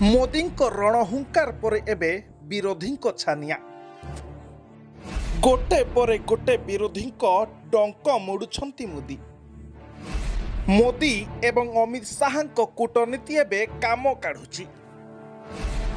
मोदी रणहुंकार पर एबे विरोधी छानिया गोटे पर गोटे विरोधी डंक मोड़ुछंती मोदी मोदी एवं अमित शाह कूटनीति एबे काम काढ़ुची।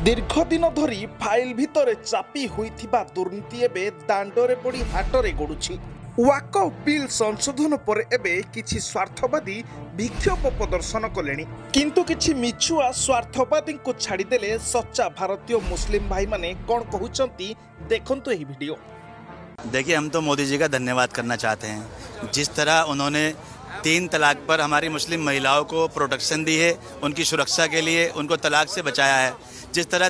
दीर्घ दिन धरी फाइल भितर चापी होइथिबा दुर्नीति एबे दांडरे पड़ी हाटरे गड़ुची। वाकफ बिल संशोधन पर एबे किछि स्वार्थवादी विक्षोभ प्रदर्शन कलेनी, किंतु किछि मिछुआ स्वार्थवादी को छाड़ीदेले सच्चा भारतीय मुस्लिम भाई माने कौन कहउचंती देखंतु एही वीडियो। देखिए, हम तो मोदी जी का धन्यवाद करना चाहते हैं। जिस तरह उन्होंने 3 तलाक पर हमारी मुस्लिम महिलाओं को प्रोटेक्शन दी है, उनकी सुरक्षा के लिए उनको तलाक से बचाया है। जिस तरह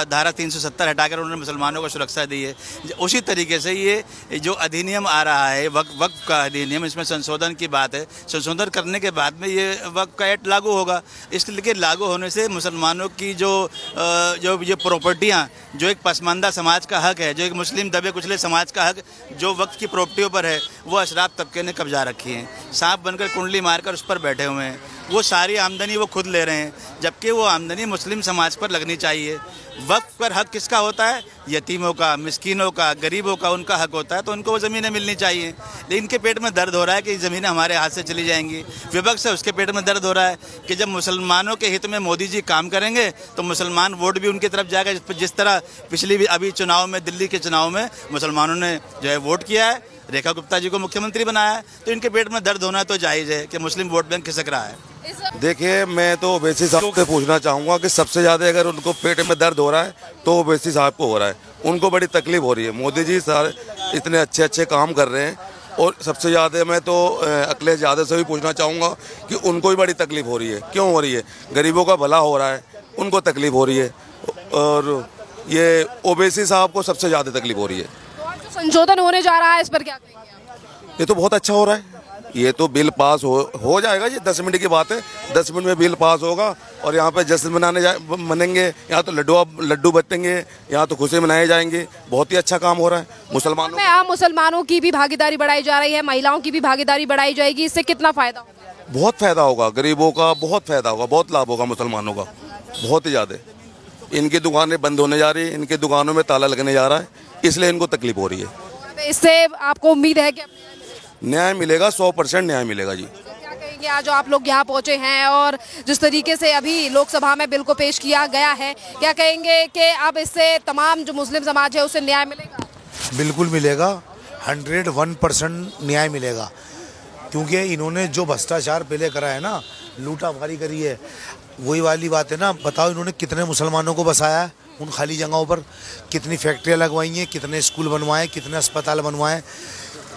धारा 370 हटाकर उन्होंने मुसलमानों को सुरक्षा दी है, उसी तरीके से ये जो अधिनियम आ रहा है वक्फ का अधिनियम, इसमें संशोधन की बात है। संशोधन करने के बाद में ये वक्फ का एक्ट लागू होगा। इसलिए लागू होने से मुसलमानों की जो ये प्रॉपर्टियाँ, जो एक पसमानदा समाज का हक है, जो एक मुस्लिम दबे कुचले समाज का हक जो वक्फ की प्रॉपर्टियों पर है, वो अशराफ तबके ने कब्जा रखी है। सांप बनकर कुंडली मारकर उस पर बैठे हुए हैं। वो सारी आमदनी वो खुद ले रहे हैं, जबकि वो आमदनी मुस्लिम समाज पर लगनी चाहिए। वक्फ पर हक किसका होता है? यतीमों का, मिस्कीनों का, गरीबों का उनका हक होता है, तो उनको वो ज़मीनें मिलनी चाहिए। लेकिन इनके पेट में दर्द हो रहा है कि ज़मीनें हमारे हाथ से चली जाएंगी। विपक्ष है, उसके पेट में दर्द हो रहा है कि जब मुसलमानों के हित में मोदी जी काम करेंगे तो मुसलमान वोट भी उनकी तरफ जाएगा। जिस तरह पिछली अभी चुनाव में, दिल्ली के चुनाव में मुसलमानों ने जो है वोट किया है, रेखा गुप्ता जी को मुख्यमंत्री बनाया है, तो इनके पेट में दर्द होना तो जायज़ है कि मुस्लिम वोट बैंक खिसक रहा है। देखिए, मैं तो ओवैसी साहब से पूछना चाहूँगा कि सबसे ज़्यादा अगर उनको पेट में दर्द हो रहा है तो ओवैसी साहब को हो रहा है। उनको बड़ी तकलीफ हो रही है। मोदी जी सारे इतने अच्छे काम कर रहे हैं, और सबसे ज़्यादा मैं तो अखिलेश यादव से भी पूछना चाहूँगा कि उनको भी बड़ी तकलीफ हो रही है। क्यों हो रही है? गरीबों का भला हो रहा है, उनको तकलीफ हो रही है, और ये ओवैसी साहब को सबसे ज़्यादा तकलीफ हो रही है। संशोधन होने जा रहा है, इस पर क्या कहेंगे? ये तो बहुत अच्छा हो रहा है। ये तो बिल पास हो जाएगा। ये 10 मिनट की बात है। 10 मिनट में बिल पास होगा और यहाँ पे जश्न मनेंगे। यहाँ तो लड्डू बटेंगे, यहाँ तो खुशी मनाए जाएंगे। बहुत ही अच्छा काम हो रहा है। मुसलमानों में आम मुसलमानों की भी भागीदारी बढ़ाई जा रही है, महिलाओं की भी भागीदारी बढ़ाई जाएगी। इससे कितना फायदा होगा? बहुत फायदा होगा। गरीबों का बहुत फायदा होगा, बहुत लाभ होगा मुसलमानों का, बहुत ही ज़्यादा। इनकी दुकानें बंद होने जा रही है, इनकी दुकानों में ताला लगने जा रहा है, इसलिए इनको तकलीफ हो रही है। इससे आपको उम्मीद है कि न्याय मिलेगा? 100% न्याय मिलेगा जी। क्या कहेंगे आज जो आप लोग यहाँ पहुँचे हैं और जिस तरीके से अभी लोकसभा में बिल को पेश किया गया है, क्या कहेंगे कि अब इससे तमाम जो मुस्लिम समाज है उसे न्याय मिलेगा? बिल्कुल मिलेगा। 101% न्याय मिलेगा, क्योंकि इन्होंने जो भ्रष्टाचार पहले करा है ना, लूटामारी करी है, वही वाली बात है ना। बताओ, इन्होंने कितने मुसलमानों को बसाया है उन खाली जगहों पर, कितनी फैक्ट्रियाँ लगवाई हैं, कितने स्कूल बनवाए, कितने अस्पताल बनवाए।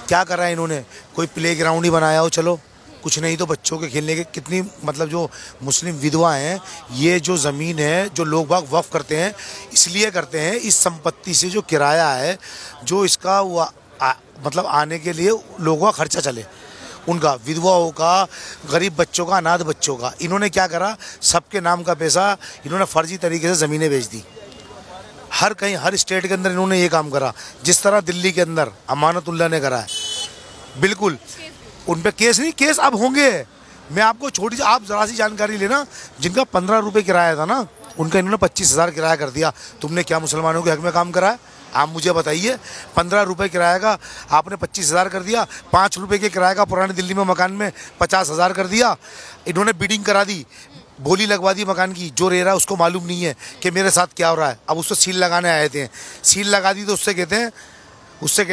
क्या करा है इन्होंने? कोई प्ले ग्राउंड ही बनाया हो, चलो कुछ नहीं तो बच्चों के खेलने के कितनी, मतलब जो मुस्लिम विधवा हैं, ये जो ज़मीन है जो लोग बाग वक्फ करते हैं, इसलिए करते हैं इस संपत्ति से जो किराया है, जो इसका मतलब आने के लिए लोगों का खर्चा चले, उनका, विधवाओं का, गरीब बच्चों का, अनाथ बच्चों का। इन्होंने क्या करा? सबके नाम का पैसा इन्होंने फर्जी तरीके से ज़मीनें बेच दी। हर कहीं, हर स्टेट के अंदर इन्होंने ये काम करा। जिस तरह दिल्ली के अंदर अमानतुल्लाह ने करा है, बिल्कुल उन पे केस नहीं, केस अब होंगे। मैं आपको छोटी सी, आप ज़रा सी जानकारी लेना, जिनका 15 रुपये किराया था ना, उनका इन्होंने 25,000 किराया कर दिया। तुमने क्या मुसलमानों के हक में काम करा है? आप मुझे बताइए। 15 रुपये किराया का आपने 25,000 कर दिया। 5 रुपये के किराए का पुरानी दिल्ली में मकान में 50,000 कर दिया। इन्होंने बिडिंग करा दी, बोली लगवा दी मकान की। जो रह रहा है उसको मालूम नहीं है कि मेरे साथ क्या हो रहा है। अब उसको सील लगाने आए थे, सील लगा दी तो उससे कहते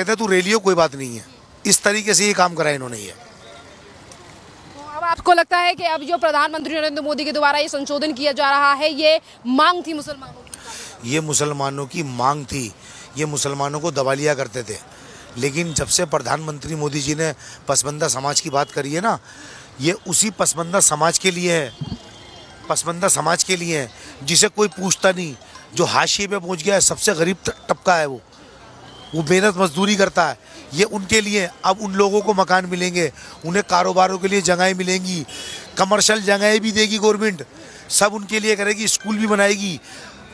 हैं तू रेलियो, कोई बात नहीं है। इस तरीके से ये काम करा इन्होंने। ये अब आपको लगता है कि अब जो प्रधानमंत्री नरेंद्र मोदी के द्वारा ये संशोधन किया जा रहा है, ये मांग थी मुसलमानों की? ये मुसलमानों की मांग थी। ये मुसलमानों को दबा लिया करते थे, लेकिन जब से प्रधानमंत्री मोदी जी ने पसमानदा समाज की बात करी है ना, ये उसी पसमानदा समाज के लिए है। पसमानदा समाज के लिए है जिसे कोई पूछता नहीं, जो हाशिए पे पहुंच गया है, सबसे गरीब तबका है, वो मेहनत मजदूरी करता है। ये उनके लिए। अब उन लोगों को मकान मिलेंगे, उन्हें कारोबारों के लिए जगहें मिलेंगी, कमर्शियल जगहें भी देगी गवर्नमेंट, सब उनके लिए करेगी, स्कूल भी बनाएगी,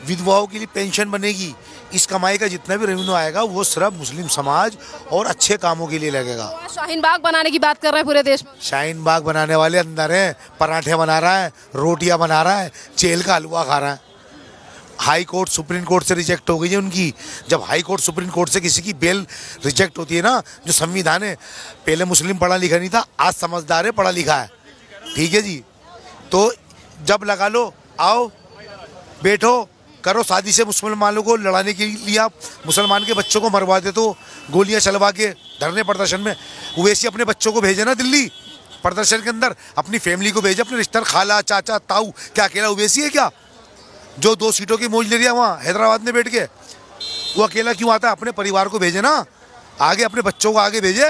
विधवाओं के लिए पेंशन बनेगी। इस कमाई का जितना भी रेवेन्यू आएगा वो सिर्फ मुस्लिम समाज और अच्छे कामों के लिए लगेगा। शाहीन बाग बनाने की बात कर रहे हैं पूरे देश में। शाहीन बाग बनाने वाले अंदर हैं, पराठे बना रहा है, रोटियां बना रहा है, चेल का हलवा खा रहा है। हाई कोर्ट सुप्रीम कोर्ट से रिजेक्ट हो गई है उनकी। जब हाई कोर्ट सुप्रीम कोर्ट से किसी की बेल रिजेक्ट होती है ना, जो संविधान है, पहले मुस्लिम पढ़ा लिखा नहीं था, आज समझदार है, पढ़ा लिखा है, ठीक है जी। तो जब लगा लो, आओ बैठो, करो शादी से मुसलमानों को लड़ाने के लिए आप मुसलमान के बच्चों को मरवा दे तो गोलियां चलवा के धरने प्रदर्शन में, वैसे अपने बच्चों को भेजे ना दिल्ली प्रदर्शन के अंदर, अपनी फैमिली को भेजे, अपने रिश्तेदार, खाला चाचा ताऊ, क्या अकेला ओवैसी है क्या जो 2 सीटों की मौज ले रहा है वहाँ हैदराबाद में बैठ के? वो अकेला क्यों आता है? अपने परिवार को भेजे ना आगे, अपने बच्चों को आगे भेजे।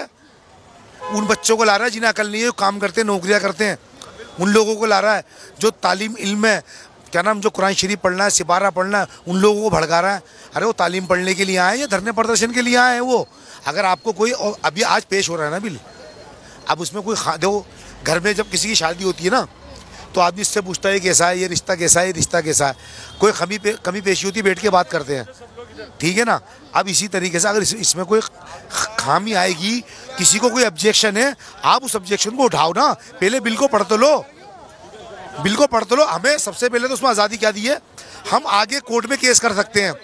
उन बच्चों को ला रहा है जिन्हें अकल नहीं है, काम करते हैं, नौकरियाँ करते हैं, उन लोगों को ला रहा है जो तालीम इल्म है, क्या नाम, जो कुरान शरीफ पढ़ना है, सिपारा पढ़ना है, उन लोगों को भड़का रहा है। अरे वो तालीम पढ़ने के लिए आए या धरने प्रदर्शन के लिए आए हैं वो? अगर आपको कोई, अभी आज पेश हो रहा है ना बिल, अब उसमें कोई देखो, घर में जब किसी की शादी होती है ना तो आदमी इससे पूछता है कैसा है, ये रिश्ता कैसा है, ये रिश्ता कैसा है, कोई कमी पेशी होती है, बैठ के बात करते हैं, ठीक है ना। अब इसी तरीके से अगर इसमें कोई खामी आएगी, किसी को कोई ऑब्जेक्शन है, आप उस ऑब्जेक्शन को उठाओ ना, पहले बिल को पढ़ तो लो, बिल को पढ़ तो लो। हमें सबसे पहले तो उसमें आज़ादी क्या दी है, हम आगे कोर्ट में केस कर सकते हैं,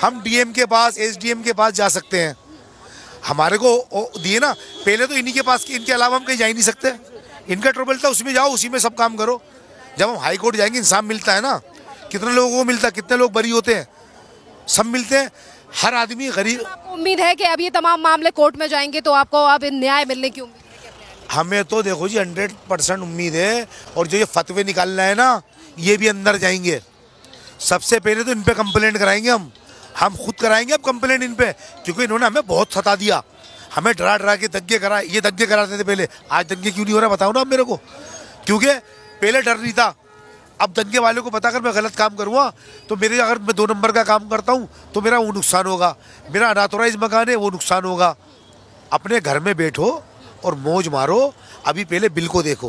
हम डीएम के पास, एसडीएम के पास जा सकते हैं, हमारे को दिए ना। पहले तो इन्हीं के पास, इनके अलावा हम कहीं जा ही नहीं सकते, इनका ट्रबल था, उसमें जाओ, उसी में सब काम करो। जब हम हाई कोर्ट जाएंगे इंसाफ मिलता है ना, कितने लोगों को मिलता है, कितने लोग बरी होते हैं, सब मिलते हैं, हर आदमी गरीब। आपको उम्मीद है कि अब ये तमाम मामले कोर्ट में जाएंगे तो आपको अब न्याय मिलने की उम्मीद है? हमें तो देखो जी 100% उम्मीद है, और जो ये फतवे निकालना है ना, ये भी अंदर जाएंगे। सबसे पहले तो इन पे कंप्लेंट कराएंगे, हम खुद कराएंगे अब कंप्लेंट इन पे, क्योंकि इन्होंने हमें बहुत सता दिया, हमें डरा डरा के दंगे कराए। ये दंगे कराते थे पहले, आज दंगे क्यों नहीं हो रहा बताओ ना आप मेरे को? क्योंकि पहले डर नहीं था, अब दंगे वाले को पता, अगर मैं गलत काम करूँगा तो मेरे, अगर मैं 2 नंबर का काम करता हूँ तो मेरा वो नुकसान होगा, मेरा अनऑथोराइज मकान है वो नुकसान होगा। अपने घर में बैठो और मौज मारो, अभी पहले बिल को देखो।